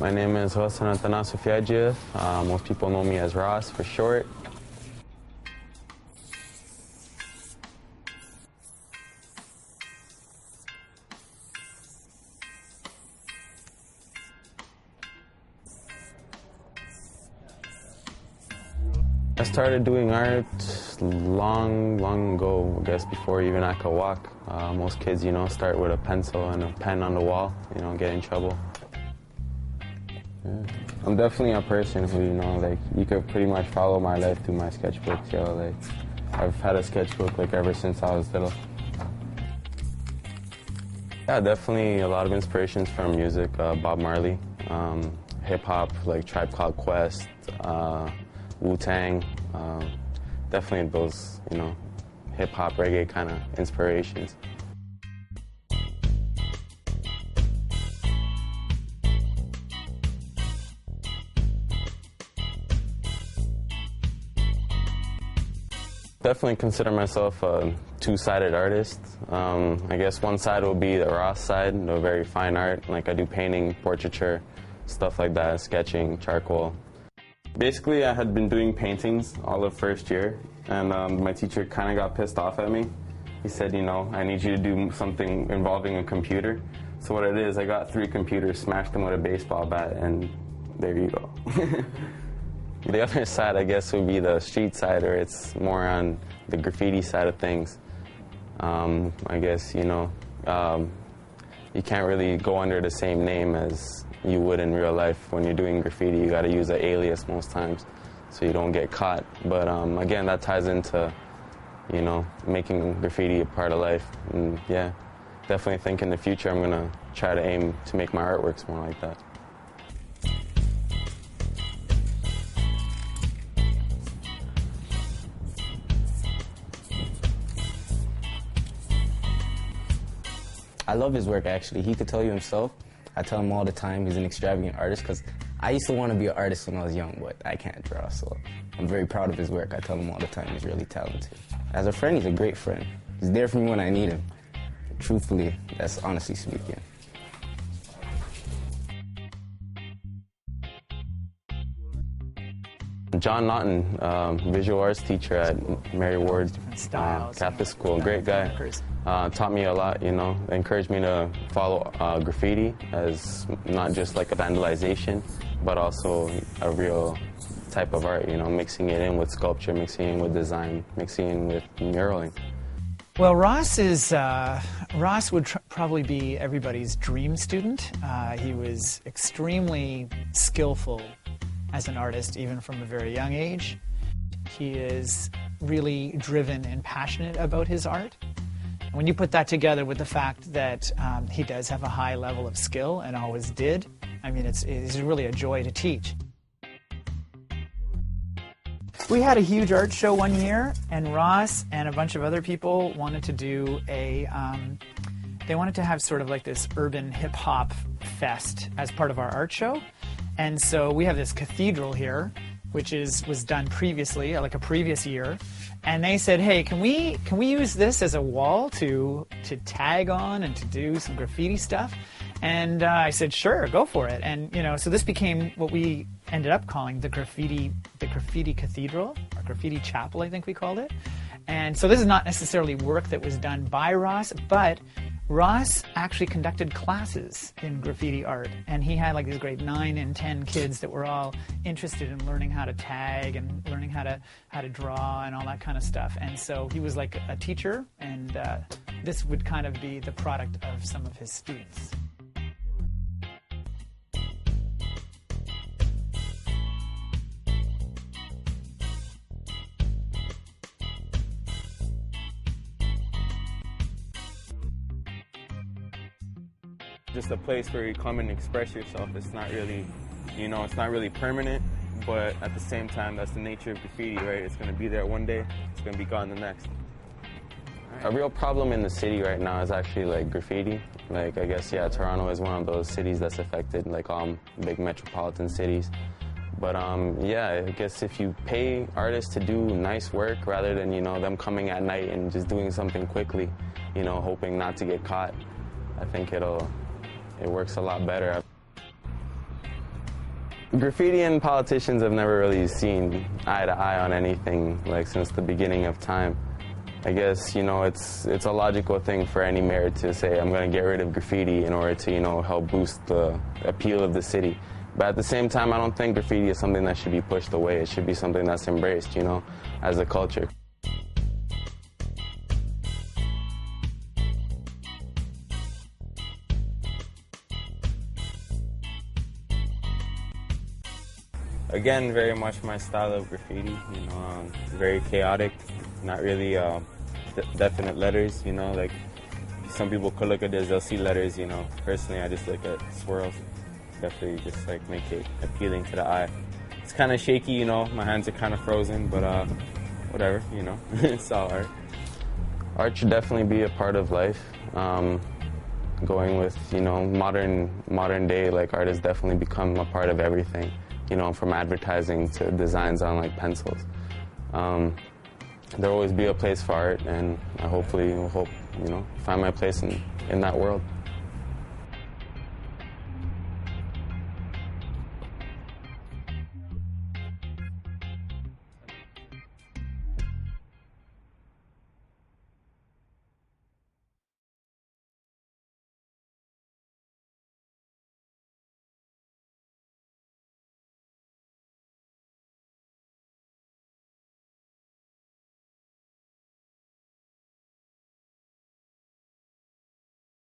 My name is Hassan Atanasofiadjiev. Most people know me as Ross for short. I started doing art long ago, I guess before even I could walk. Most kids, start with a pencil and a pen on the wall, get in trouble. Yeah. I'm definitely a person who, you could pretty much follow my life through my sketchbooks, I've had a sketchbook, ever since I was little. Yeah, definitely a lot of inspirations from music, Bob Marley, hip-hop, Tribe Called Quest, Wu-Tang, definitely those, hip-hop, reggae kind of inspirations. Definitely consider myself a two-sided artist. I guess one side will be the Ross side, the very fine art, I do painting, portraiture, stuff like that, sketching, charcoal. Basically, I had been doing paintings all of first year, and my teacher kind of got pissed off at me. He said, I need you to do something involving a computer. So what it is, I got 3 computers, smashed them with a baseball bat, and there you go. The other side, I guess, would be the street side, or it's more on the graffiti side of things. I guess, you can't really go under the same name as you would in real life. When you're doing graffiti, you got to use an alias most times so you don't get caught. But again, that ties into, making graffiti a part of life. And yeah, definitely think in the future I'm going to try to aim to make my artworks more like that. I love his work, actually. He could tell you himself. I tell him all the time he's an extravagant artist, because I used to want to be an artist when I was young, but I can't draw, so I'm very proud of his work. I tell him all the time he's really talented. As a friend, he's a great friend. He's there for me when I need him. Truthfully, that's honestly speaking. John Naughton, visual arts teacher at Mary Ward Catholic School, great guy. Taught me a lot, encouraged me to follow graffiti as not just a vandalization, but also a real type of art, mixing it in with sculpture, mixing it in with design, mixing it in with muraling. Well, Ross would probably be everybody's dream student. He was extremely skillful as an artist, even from a very young age. He is really driven and passionate about his art. When you put that together with the fact that he does have a high level of skill and always did, it's really a joy to teach. We had a huge art show one year, and Ross and a bunch of other people wanted to do they wanted to have sort of this urban hip-hop fest as part of our art show. And so we have this cathedral here, which was done previously, a previous year. And they said, hey, can we use this as a wall to tag on and to do some graffiti stuff? And I said, sure, go for it. And so this became what we ended up calling the graffiti cathedral, or graffiti chapel, I think we called it. And so this is not necessarily work that was done by Ross, but Ross actually conducted classes in graffiti art, and he had these grade 9 and 10 kids that were all interested in learning how to tag and learning how to draw and all that kind of stuff. And so he was like a teacher, and this would kind of be the product of some of his students. Just a place where you come and express yourself. It's not really, it's not really permanent, but at the same time, that's the nature of graffiti, right? It's going to be there one day, it's going to be gone the next. A real problem in the city right now is actually graffiti. I guess, Toronto is one of those cities that's affected, all big metropolitan cities. But I guess if you pay artists to do nice work rather than, them coming at night and just doing something quickly, hoping not to get caught, I think it works a lot better. Graffiti and politicians have never really seen eye to eye on anything, like, since the beginning of time. I guess, you know, it's a logical thing for any mayor to say, I'm going to get rid of graffiti in order to, you know, help boost the appeal of the city. But at the same time, I don't think graffiti is something that should be pushed away. It should be something that's embraced, you know, as a culture. Again, very much my style of graffiti, you know, very chaotic, not really definite letters, you know, like some people could look at this, they'll see letters, you know. Personally, I just look at swirls, definitely just like make it appealing to the eye. It's kind of shaky, you know, my hands are kind of frozen, but whatever, you know, it's all art. Art should definitely be a part of life. Going with, you know, modern day, like, art has definitely become a part of everything. You know, from advertising to designs on, like, pencils. There'll always be a place for art, and I hopefully will, you know, find my place in that world.